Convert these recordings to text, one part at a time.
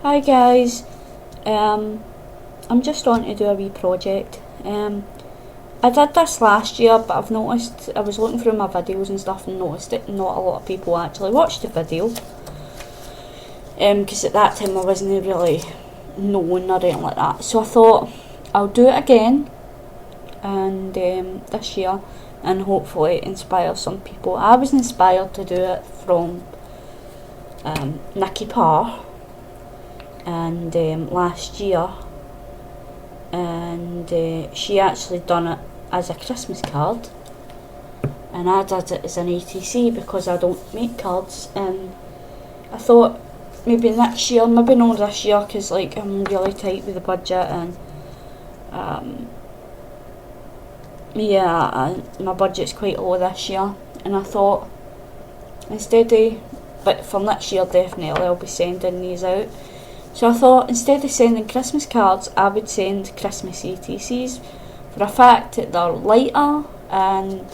Hi guys, I'm just on to do a wee project. I did this last year, but I've noticed, I was looking through my videos and stuff and noticed that not a lot of people actually watched the video. Because at that time I wasn't really known or anything like that. So I thought I'll do it again, and this year, and hopefully inspire some people. I was inspired to do it from Nikki Parr, and last year, and she actually done it as a Christmas card, and I did it as an ATC because I don't make cards, and I thought maybe next year, maybe not this year, because like I'm really tight with the budget, and my budget's quite low this year, and I thought instead of, but for next year definitely I'll be sending these out. So I thought instead of sending Christmas cards, I would send Christmas ATCs, for a fact that they're lighter, and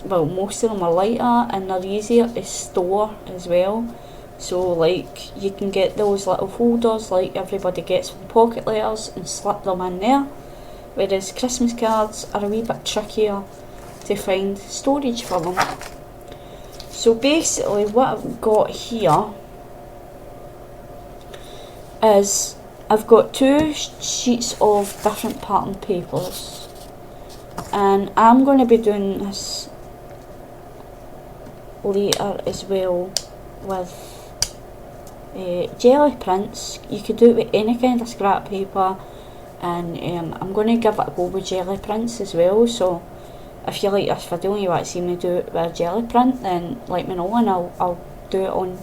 well, most of them are lighter, and they're easier to store as well. So like you can get those little folders like everybody gets from pocket letters and slip them in there, whereas Christmas cards are a wee bit trickier to find storage for them. So basically what I've got here is I've got two sheets of different pattern papers, and I'm going to be doing this later as well with jelly prints. You could do it with any kind of scrap paper, and I'm going to give it a go with jelly prints as well. So if you like this video and you want to see me do it with a jelly print, then let me know and I'll do it on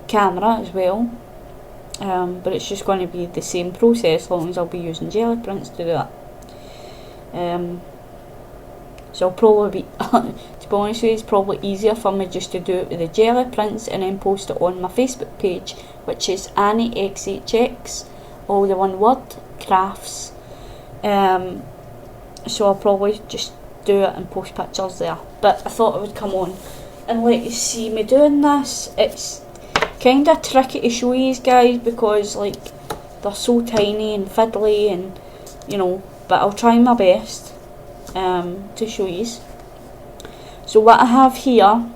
camera as well. But it's just going to be the same process as long as I'll be using jelly prints to do that. So I'll probably be, to be honest with you, it's probably easier for me just to do it with the jelly prints and then post it on my Facebook page, which is Annie XHX, all the one word, crafts. So I'll probably just do it and post pictures there. But I thought I would come on and let you see me doing this. It's kind of tricky to show you guys because like they're so tiny and fiddly, and you know, but I'll try my best to show you. So what I have here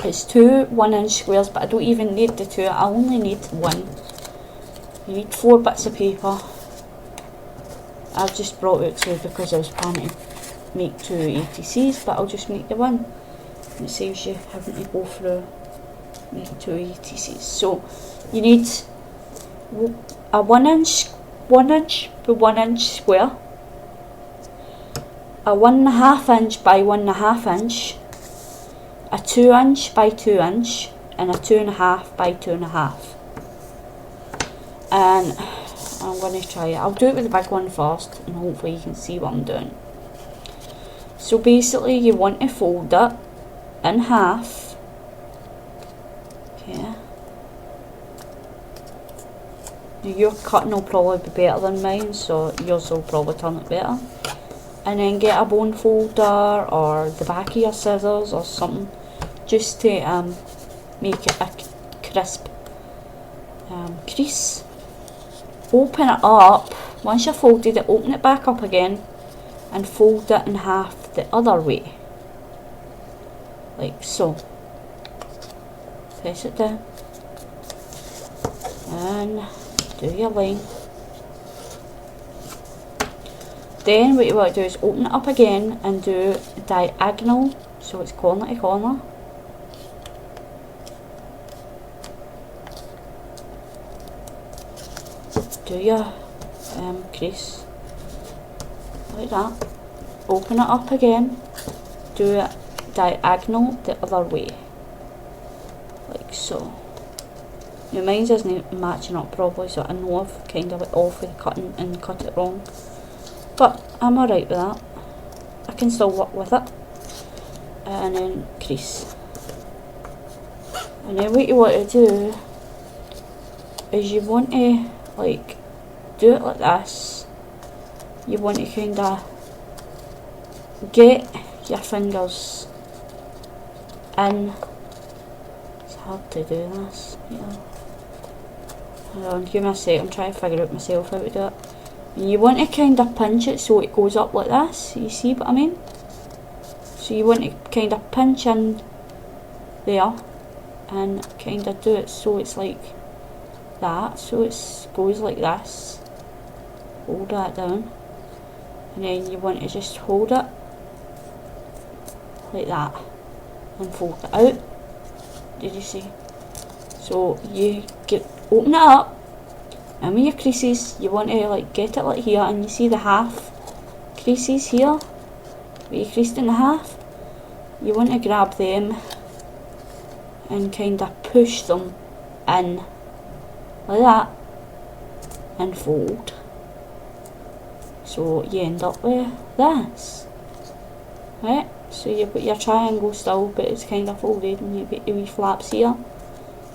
is two 1-inch squares, but I don't even need the two, I only need one. You need 4 bits of paper. I've just brought out 2 because I was planning to make 2 ATCs, but I'll just make the one. It saves you having to go through make 2 ATCs. So you need a 1-inch by 1-inch square, a 1.5 inch by 1.5 inch, a 2-inch by 2-inch, and a 2.5 by 2.5. And I'm going to try it. I'll do it with the big one first, and hopefully you can see what I'm doing. So basically you want to fold it in half. Okay. Your cutting will probably be better than mine, so yours will probably turn it better. And then get a bone folder or the back of your scissors or something, just to make it a crisp crease. Open it up. Once you've folded it, open it back up again and fold it in half the other way, like so. Press it down and do your line. Then what you want to do is open it up again and do diagonal, so it's corner to corner. Do your crease like that. Open it up again, do it diagonal the other way, like so. Now mine isn't matching up properly, so I know I've kind of went off with the cutting and cut it wrong, but I'm alright with that. I can still work with it. And then crease. And then what you want to do is you want to like do it like this. You want to kind of get your fingers in. It's hard to do this, you know. Give me a sec, I'm trying to figure out myself how to do it. And you want to kind of pinch it so it goes up like this, you see what I mean? So you want to kind of pinch in there and kind of do it so it's like that, so it goes like this. Hold that down, and then you want to just hold it like that and fold it out. Did you see? So you open it up, and with your creases you want to like get it like here, and you see the half creases here where you creased in the half, you want to grab them and kind of push them in like that and fold, so you end up with this, right? So you've got your triangle still, but it's kind of folded, and you've got your wee flaps here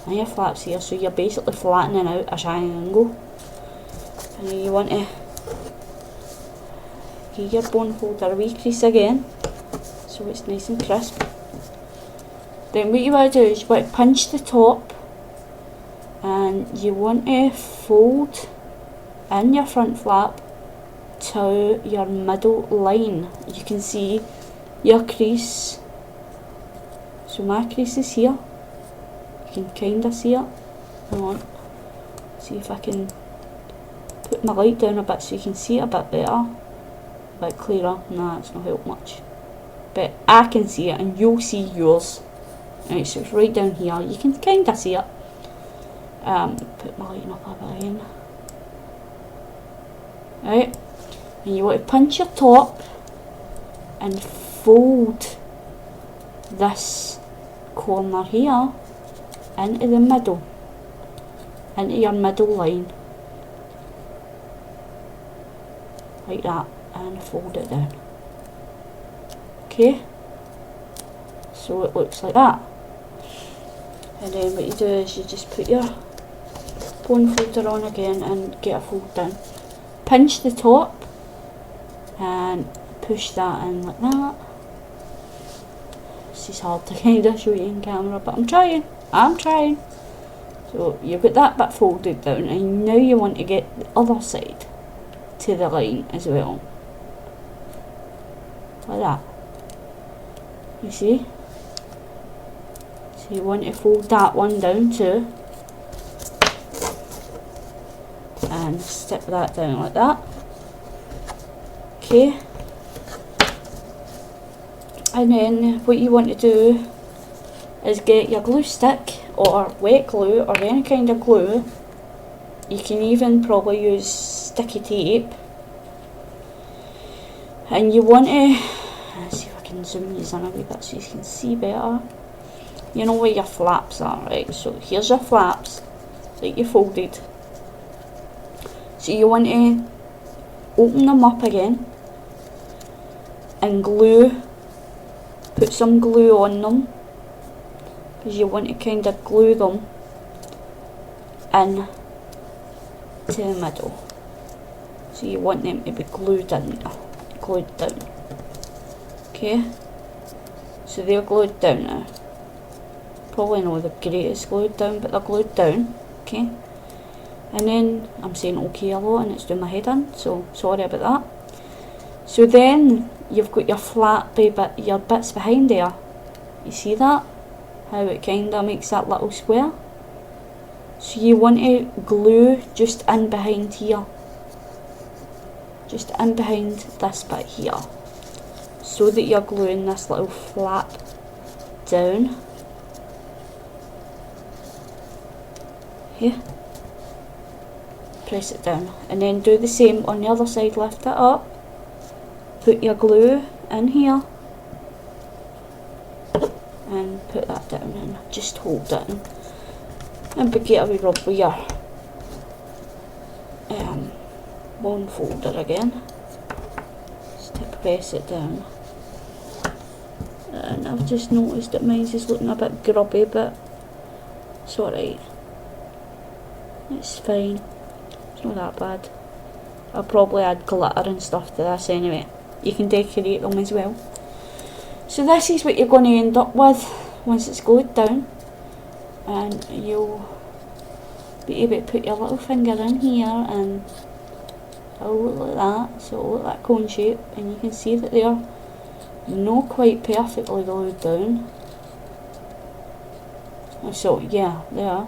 and your flaps here, so you're basically flattening out a triangle. And then you want to give your bone folder a wee crease again so it's nice and crisp. Then what you want to do is you want to pinch the top, and you want to fold in your front flap to your middle line. You can see your crease, so my crease is here, you can kind of see it. Hang on, see if I can put my light down a bit so you can see it a bit better, a bit clearer. Nah, it's not helped much, but I can see it and you'll see yours. Right, so it's right down here, you can kind of see it. Put my lighting up a bit again. Right, and you want to pinch your top and fold this corner here into the middle, into your middle line, like that, and fold it down. Okay, so it looks like that. And then what you do is you just put your bone folder on again and get a fold down. Pinch the top and push that in like that. This is hard to kind of show you in camera, but I'm trying. So you've got that bit folded down, and now you want to get the other side to the line as well. Like that. You see? So you want to fold that one down too, and stick that down like that. Okay, and then what you want to do is get your glue stick or wet glue or any kind of glue. You can even probably use sticky tape, and you want to, let's see if I can zoom these in a wee bit so you can see better. You know where your flaps are, right? So here's your flaps that you folded. So you want to open them up again and glue, put some glue on them, because you want to kind of glue them in to the middle. So you want them to be glued in there, glued down. Okay, so they're glued down now. Probably not the greatest glued down, but they're glued down. Okay, and then I'm saying okay a lot and it's doing my head in, so sorry about that. So then you've got your flat bit, your bits behind there. You see that? How it kind of makes that little square? So you want to glue just in behind here. Just in behind this bit here. So that you're gluing this little flap down. Here. Press it down. And then do the same on the other side, lift it up. Put your glue in here. And put that down and just hold it in. And get a wee rub with your bone folder again. Just to press it down. And I've just noticed that mine's is looking a bit grubby, but it's alright. It's fine. It's not that bad. I'll probably add glitter and stuff to this anyway. You can decorate them as well. So this is what you're going to end up with once it's glued down. And you'll be able to put your little finger in here and it'll look like that, so it'll look like cone shape, and you can see that they're not quite perfectly glued down. So yeah, there.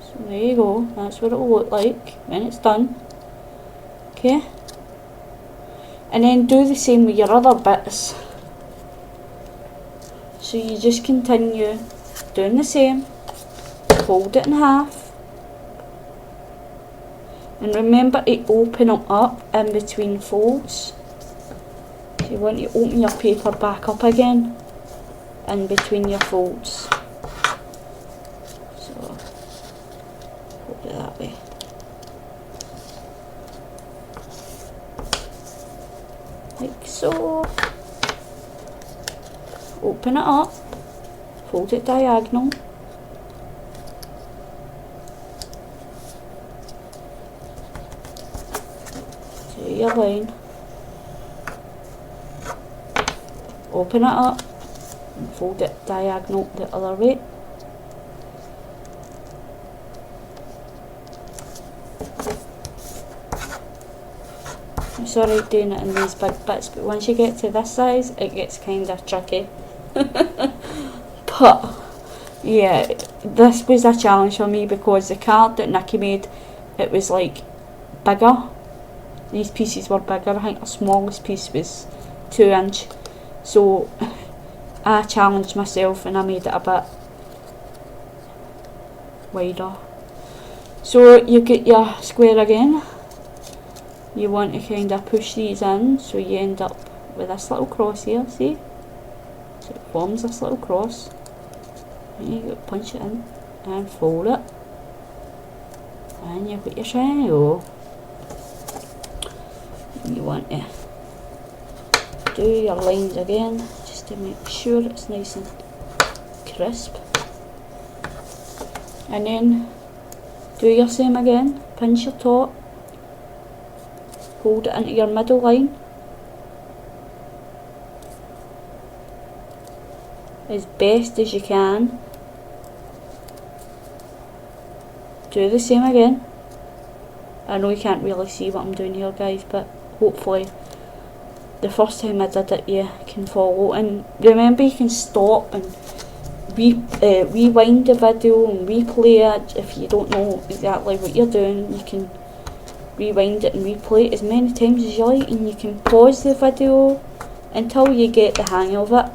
So there you go, that's what it'll look like when it's done. Okay, and then do the same with your other bits. So you just continue doing the same, fold it in half, and remember to open it up in between folds. So you want to open your paper back up again in between your folds. So hold it that way. Like so. Open it up, fold it diagonal, do your line, open it up and fold it diagonal the other way. I'm sorry doing it in these big bits, but once you get to this size it gets kind of tricky. But yeah, this was a challenge for me because the card that Nikki made, it was like bigger. These pieces were bigger. I think the smallest piece was 2 inch. So I challenged myself and I made it a bit wider. So you get your square again. You want to kind of push these in so you end up with this little cross here, see? So it forms this little cross. And you punch it in and fold it. And you've got your triangle. And you want to do your lines again just to make sure it's nice and crisp. And then do your same again, pinch your top, hold it into your middle line as best as you can. Do the same again. I know you can't really see what I'm doing here guys, but hopefully the first time I did it you can follow. And remember, you can stop and rewind the video and replay it. If you don't know exactly what you're doing, you can rewind it and replay it as many times as you like, and you can pause the video until you get the hang of it.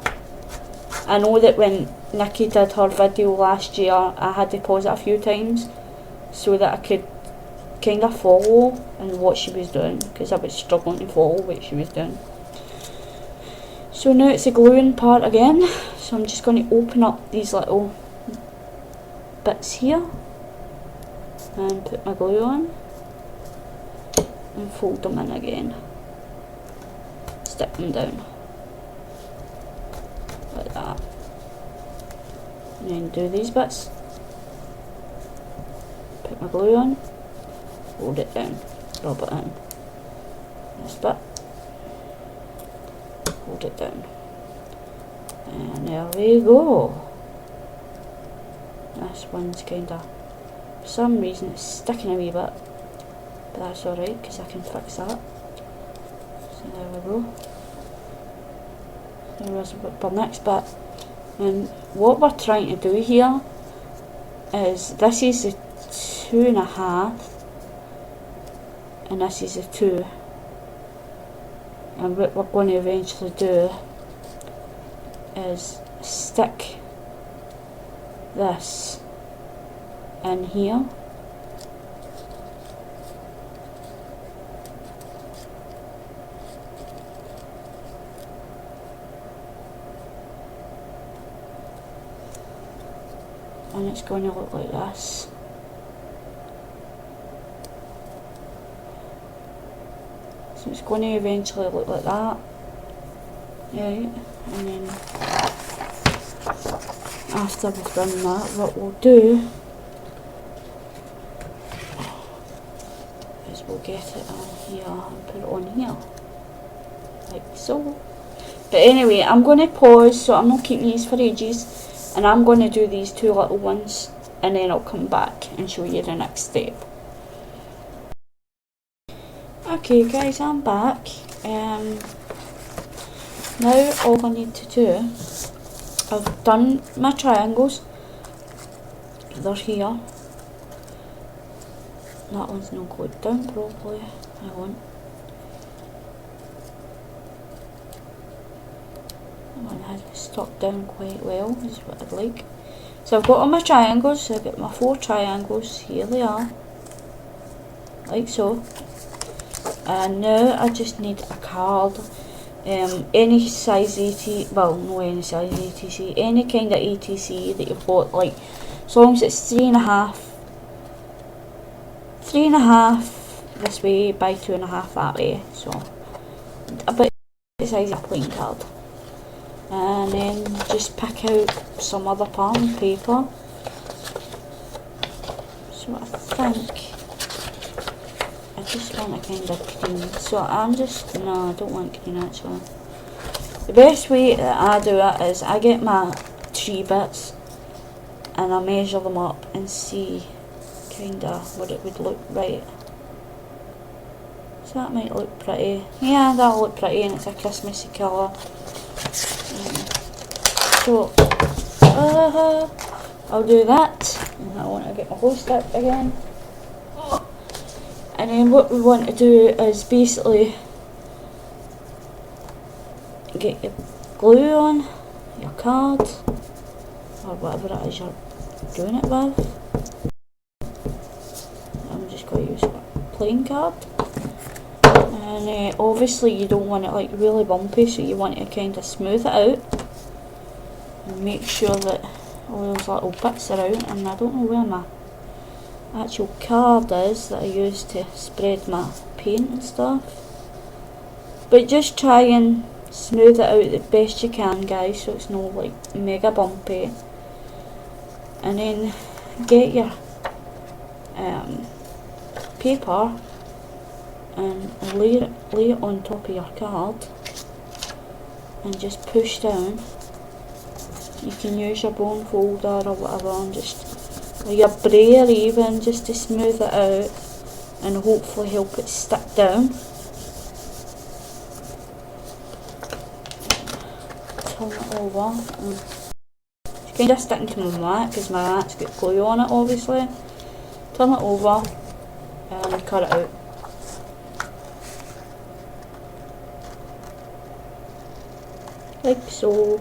I know that when Nikki did her video last year, I had to pause it a few times so that I could kind of follow and what she was doing, because I was struggling to follow what she was doing. So now it's the gluing part again, so I'm just going to open up these little bits here and put my glue on and fold them in again, stick them down like that, and then do these bits, put my glue on, hold it down, rub it in, this bit, hold it down, and there we go. This one's kinda, for some reason it's sticking a wee bit, but that's alright because I can fix that. So there we go. There was our next bit, and what we're trying to do here is, this is the 2.5 and this is the 2, and what we're going to eventually do is stick this in here, and it's going to look like this. So it's going to eventually look like that, right? And then after we've done that, what we'll do is we'll get it on here and put it on here, like so. But anyway, I'm going to pause, so I'm not keeping these for ages, and I'm going to do these two little ones and then I'll come back and show you the next step. Okay guys, I'm back. Now all I need to do, I've done my triangles, they're here. That one's not glued down properly, I won't. That one has stuck down quite well, is what I'd like. So I've got all my triangles, so I've got my 4 triangles, here they are, like so. And now I just need a card, any size ATC, well no any size ATC, any kind of ATC that you've got, like, as long as it's 3.5 this way by 2.5 that way, so about the size of a playing card. And then just pick out some other pattern paper. So I think I just want a kind of green, so I'm just, no I don't want green actually. The best way that I do it is I get my 3 bits and I measure them up and see kinda what it would look right. So that might look pretty. Yeah, that'll look pretty, and it's a Christmassy colour. So I'll do that. And I want to get my glue stick again. And then what we want to do is basically get your glue on your card or whatever it is you're doing it with. I'm just going to use a plain card. And obviously you don't want it like really bumpy, so you want to kind of smooth it out and make sure that all those little bits are out. And I don't know where my actual card is that I use to spread my paint and stuff, but just try and smooth it out the best you can guys, so it's not like mega bumpy. And then get your paper and lay it on top of your card and just push down. You can use your bone folder or whatever, and just, or your brayer even, just to smooth it out and hopefully help it stick down. Turn it over. It's kind of sticking to my mat because my mat's got glue on it obviously. Turn it over and cut it out. Like so.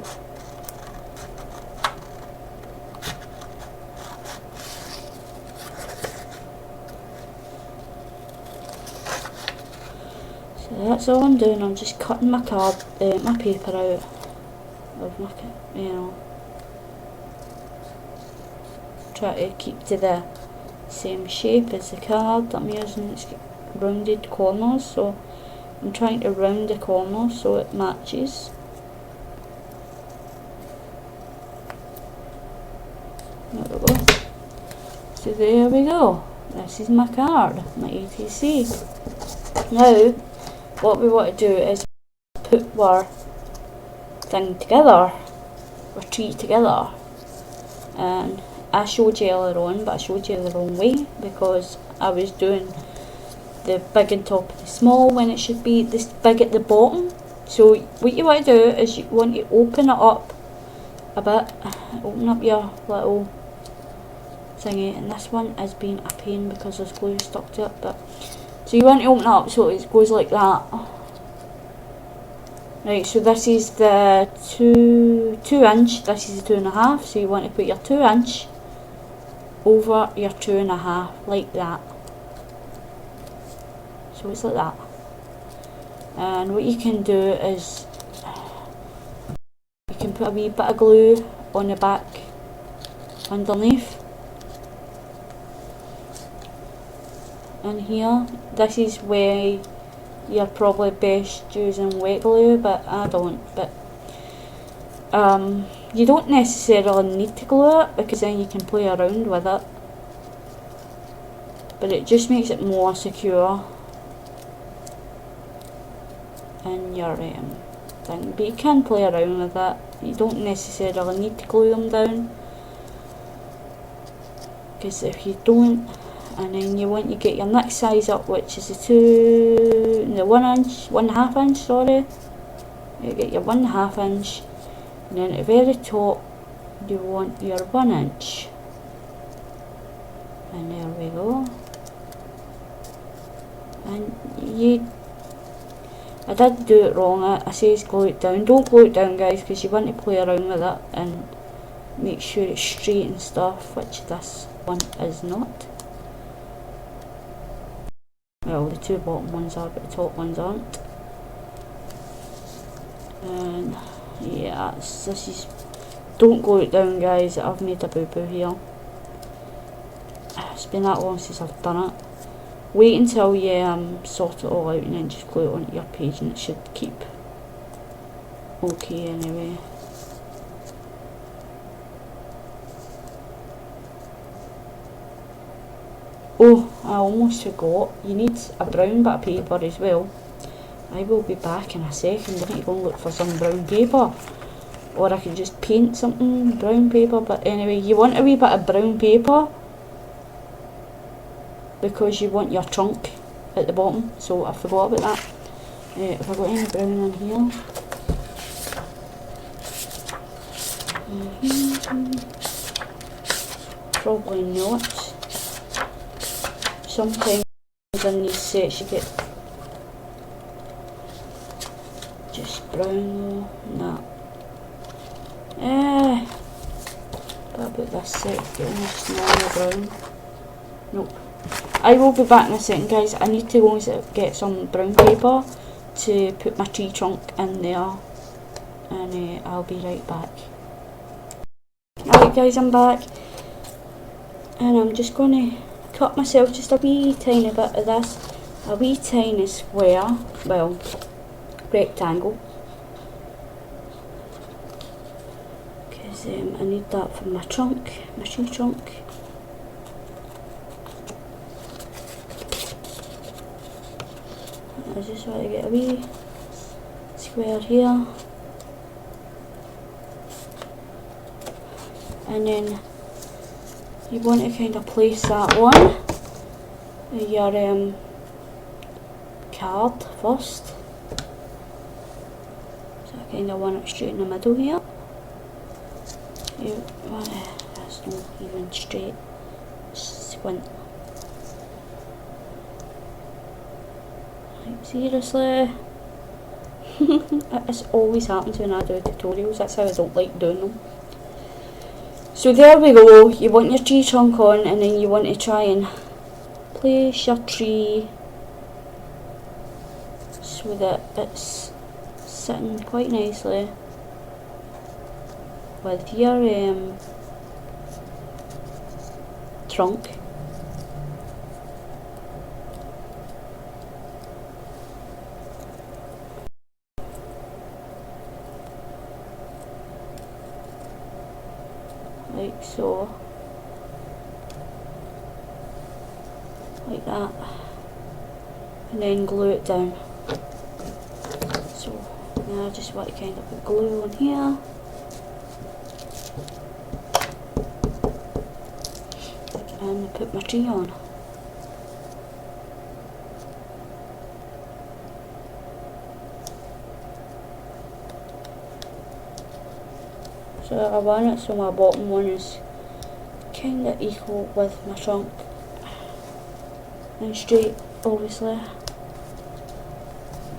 So that's all I'm doing. I'm just cutting my card, my paper out of my, you know, try to keep to the same shape as the card that I'm using. It's got rounded corners, so I'm trying to round the corners so it matches. There we go. So there we go. This is my card, my ATC. Now, what we want to do is put our thing together, our tree together. And I showed you earlier on, but I showed you the wrong way because I was doing the big on top of the small when it should be this big at the bottom. So what you want to do is you want to open it up a bit, open up your little thingy, and this one has been a pain because there's glue stuck to it, but so you want to open it up so it goes like that. Right, so this is the 2 inch, this is the 2.5, so you want to put your 2 inch over your 2.5 like that. So it's like that. And what you can do is you can put a wee bit of glue on the back underneath. And here, this is where you're probably best using wet glue, but I don't. But you don't necessarily need to glue it because then you can play around with it. But it just makes it more secure in your thing. But you can play around with it. You don't necessarily need to glue them down. because if you don't, and then you want to get your next size up, which is the 1.5 inch, sorry. You get your 1.5 inch, and then at the very top you want your 1 inch, and there we go. And I did do it wrong. I says glue it down. Don't glue it down, guys, because you want to play around with it and make sure it's straight and stuff, which this one is not. Well, the two bottom ones are, but the top ones aren't. And yeah, this is, don't glue it down, guys. I've made a boo-boo here. It's been that long since I've done it. Wait until you sort it all out and then just glue it onto your page, and it should keep okay anyway. Oh, I almost forgot, you need a brown bit of paper as well. I will be back in a second. I need to go and look for some brown paper, or I can just paint something brown paper. But anyway, you want a wee bit of brown paper because you want your trunk at the bottom, so I forgot about that. Have I got any brown in here? Probably not. Sometimes in these sets you get just brown though. Nah. What about this set? Getting just normal brown. Nope. I will be back in a second, guys. I need to go and get some brown paper to put my tree trunk in there, and I'll be right back. Alright, guys, I'm back, and I'm just going to cut myself just a wee tiny bit of this, a wee tiny square, well, rectangle, because I need that for my trunk, my tree trunk. I just want to get a wee square here, and then you want to kind of place that on your card first. So I kind of want it straight in the middle here. You want to, that's not even straight, squint. Seriously, this always happens when I do tutorials. That's how I don't like doing them. So there we go. You want your tree trunk on, and then you want to try and place your tree so that it's sitting quite nicely with your trunk. Like so, like that, and then glue it down. So now I just want to kind of put glue on here, and put my tree on. So I want it so my bottom one is kind of equal with my trunk and straight, obviously,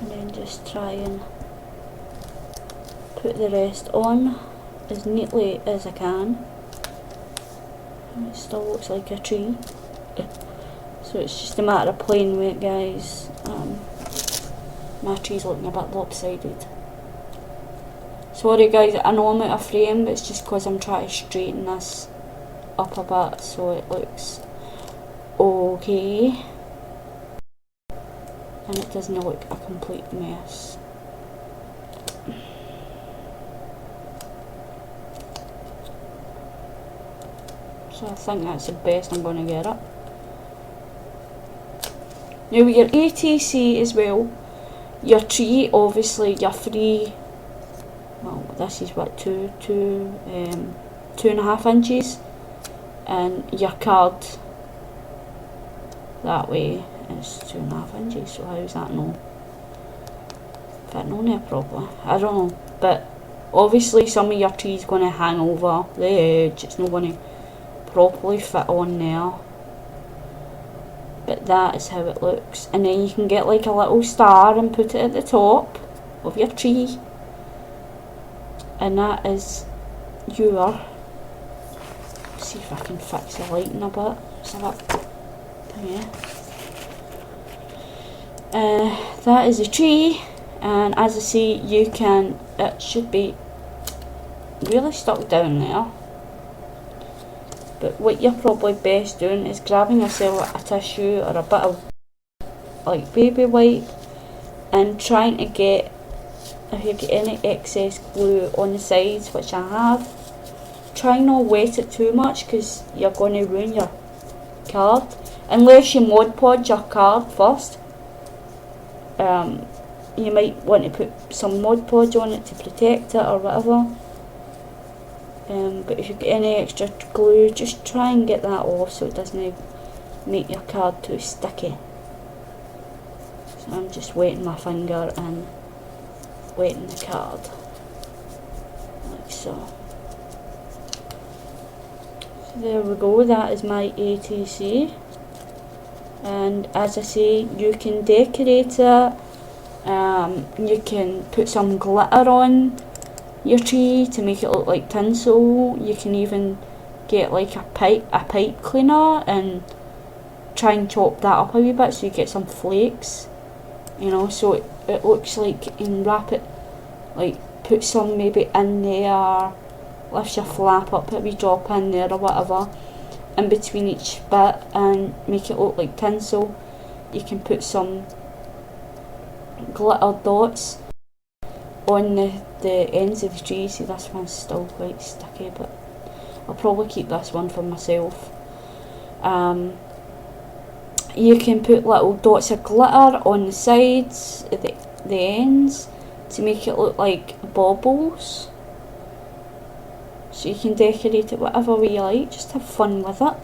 and then just try and put the rest on as neatly as I can, and it still looks like a tree. So it's just a matter of playing with it, guys. My tree's looking a bit lopsided. Sorry guys, I know I'm out of frame, but it's just because I'm trying to straighten this up a bit so it looks okay and it doesn't look a complete mess. So I think that's the best I'm going to get it. Now with your ATC as well, your tree, obviously you're free. Well, this is what, 2.5 inches. and your card that way is 2.5 inches, so how's that no fitting on there properly? I don't know, but obviously some of your tree's going to hang over the edge, it's not going to properly fit on there, but that is how it looks. And then you can get like a little star and put it at the top of your tree, and that is your, see if I can fix the lighting a bit, so that, yeah, that is a tree. And as I say, you can, it should be really stuck down there, but what you're probably best doing is grabbing yourself a tissue or a bit of like baby wipe and trying to get, if you get any excess glue on the sides, which I have, try not wet it too much because you're going to ruin your card, unless you Mod Podge your card first. You might want to put some Mod Podge on it to protect it or whatever. But if you get any extra glue, just try and get that off so it doesn't make your card too sticky. So I'm just wetting my finger and wetting the card, like so. So there we go, that is my ATC. And as I say, you can decorate it. You can put some glitter on your tree to make it look like tinsel. You can even get like a pipe cleaner and try and chop that up a wee bit so you get some flakes, you know, so it looks like, and wrap it, like put some maybe in there, lift your flap up, put a wee drop in there or whatever in between each bit and make it look like tinsel. You can put some glitter dots on the ends of the tree. See, this one's still quite sticky, but I'll probably keep this one for myself. You can put little dots of glitter on the sides, the ends, to make it look like baubles. So you can decorate it whatever way you like, just have fun with it.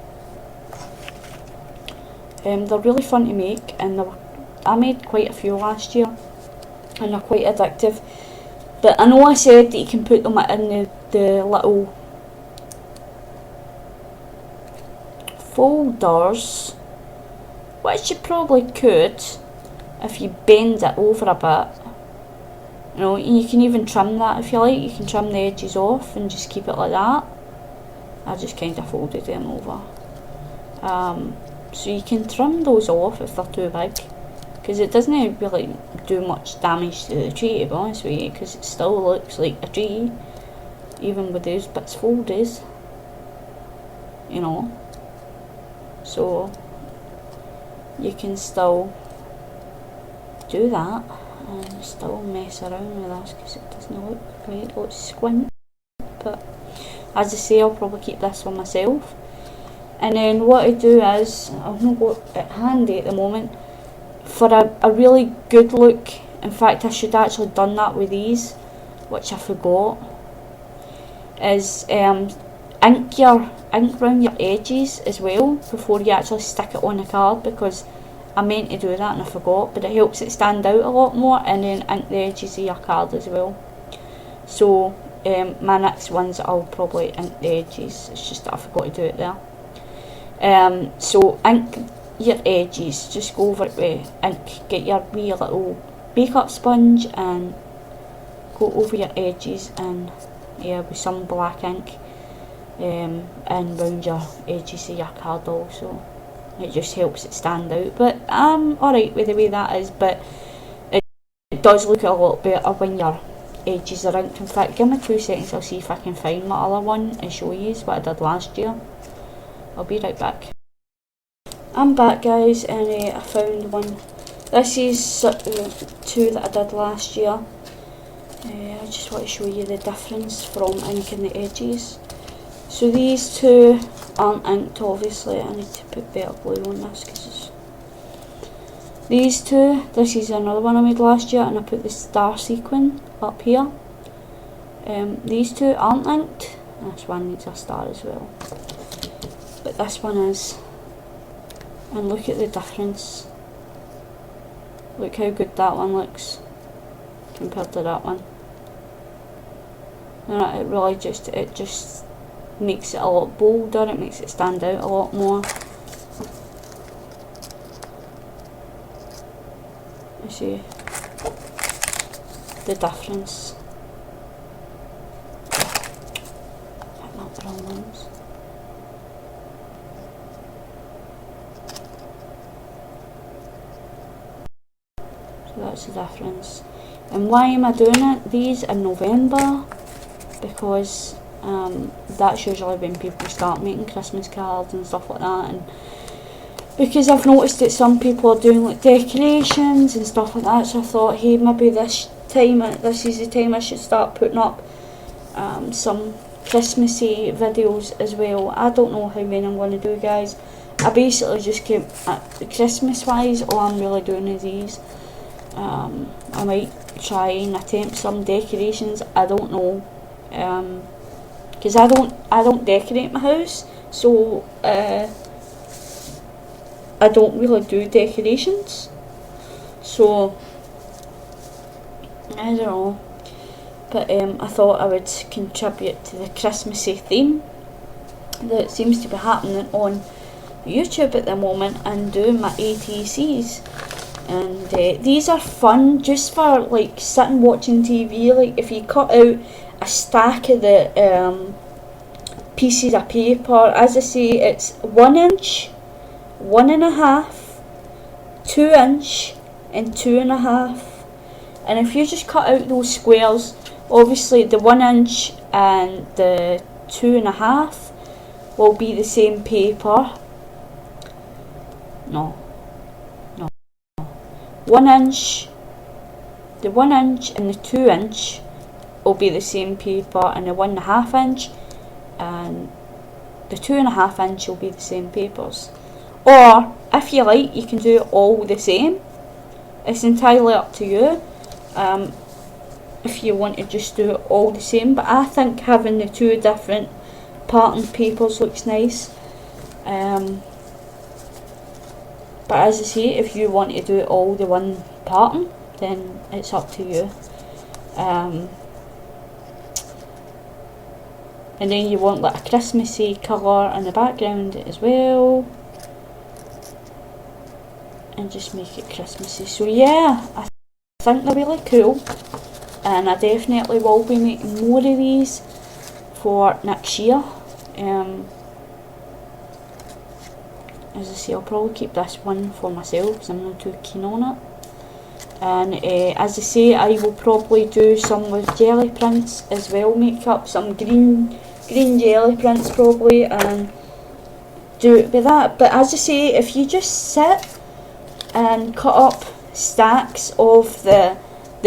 They're really fun to make, and I made quite a few last year, and they're quite addictive. But I know I said that you can put them in the little folders, which you probably could if you bend it over a bit. You know, you can even trim that if you like. You can trim the edges off and just keep it like that. I just kind of folded them over. So you can trim those off if they're too big, because it doesn't really do much damage to the tree, to be honest with you, because it still looks like a tree, even with those bits folded, you know. So you can still do that and still mess around with this, because it doesn't look right, it looks squint. But as I say, I'll probably keep this one myself. And then what I do is, I've not got it handy at the moment, for a really good look. In fact, I should actually done that with these, which I forgot, is ink around your edges as well before you actually stick it on the card, because I meant to do that and I forgot, but it helps it stand out a lot more, and then ink the edges of your card as well. So my next ones I'll probably ink the edges, it's just that I forgot to do it there. So ink your edges, just go over it with ink, get your wee little makeup sponge and go over your edges, and yeah, with some black ink, and round your edges of your card also. It just helps it stand out, but I'm alright with the way that is, but it does look a lot better when your edges are inked. In fact, give me 2 seconds, I'll see if I can find my other one and show you what I did last year. I'll be right back. I'm back, guys, and I found one. This is 2 that I did last year. I just want to show you the difference from inking the edges. So these 2 aren't inked, obviously. I need to put better glue on this, because these 2, this is another one I made last year, and I put the star sequin up here. These 2 aren't inked. This one needs a star as well. but this one is. And look at the difference. Look how good that one looks compared to that one. And it really just makes it a lot bolder, it makes it stand out a lot more. You see the difference. Not the wrong ones. So that's the difference. And why am I doing it? These in November, because that's usually when people start making Christmas cards and stuff like that, and because I've noticed that some people are doing like decorations and stuff like that, so I thought, hey, maybe this is the time I should start putting up some Christmassy videos as well. I don't know how many I'm going to do, guys. I basically just keep Christmas wise, all I'm really doing is these. I might try and attempt some decorations, I don't know, because I don't decorate my house, so I don't really do decorations, so I don't know, but I thought I would contribute to the Christmassy theme that seems to be happening on YouTube at the moment, and do my ATCs. And these are fun just for like sitting watching TV. Like if you cut out a stack of the pieces of paper, as I say, it's 1 inch, 1.5, 2 inch and 2.5. And if you just cut out those squares, obviously the 1 inch and the 2.5 will be the same paper. No. 1 inch, the 1 inch and the 2 inch will be the same paper, and the 1.5 inch and the 2.5 inch will be the same papers. Or if you like, you can do it all the same. It's entirely up to you if you want to just do it all the same, but I think having the two different patterned papers looks nice. But as I say, if you want to do it all the one pattern, then it's up to you. And then you want like a Christmassy colour in the background as well, and just make it Christmassy. So yeah, I think they're really cool, and I definitely will be making more of these for next year. As I say, I'll probably keep this one for myself because I'm not too keen on it. And as I say, I will probably do some with jelly prints as well, make up some green jelly prints probably, and do it with that. But as I say, if you just sit and cut up stacks of the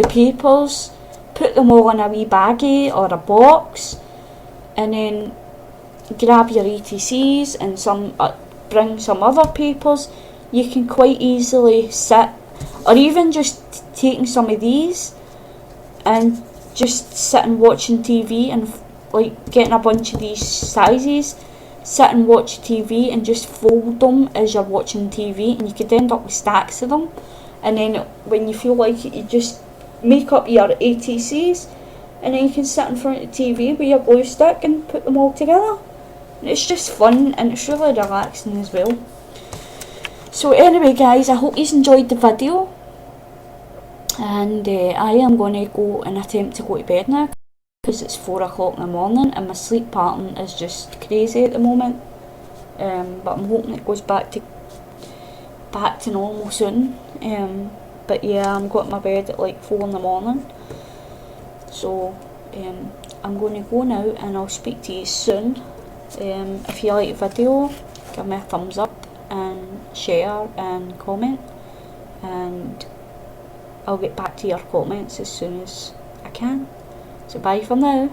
papers, put them all in a wee baggie or a box, and then grab your ATCs and bring some other papers, you can quite easily sit, or even just taking some of these and just sitting watching TV, and like getting a bunch of these sizes, sit and watch TV and just fold them as you're watching TV, and you could end up with stacks of them. And then when you feel like it, you just make up your ATCs, and then you can sit in front of the TV with your glue stick and put them all together. It's just fun, and it's really relaxing as well. So anyway guys, I hope you enjoyed the video, and I am going to go and attempt to go to bed now because it's 4 o'clock in the morning and my sleep pattern is just crazy at the moment, but I'm hoping it goes back to normal soon. But yeah, I'm going to my bed at like 4 in the morning, so I'm going to go now, and I'll speak to you soon. If you like the video, give me a thumbs up and share and comment, and I'll get back to your comments as soon as I can. So bye for now.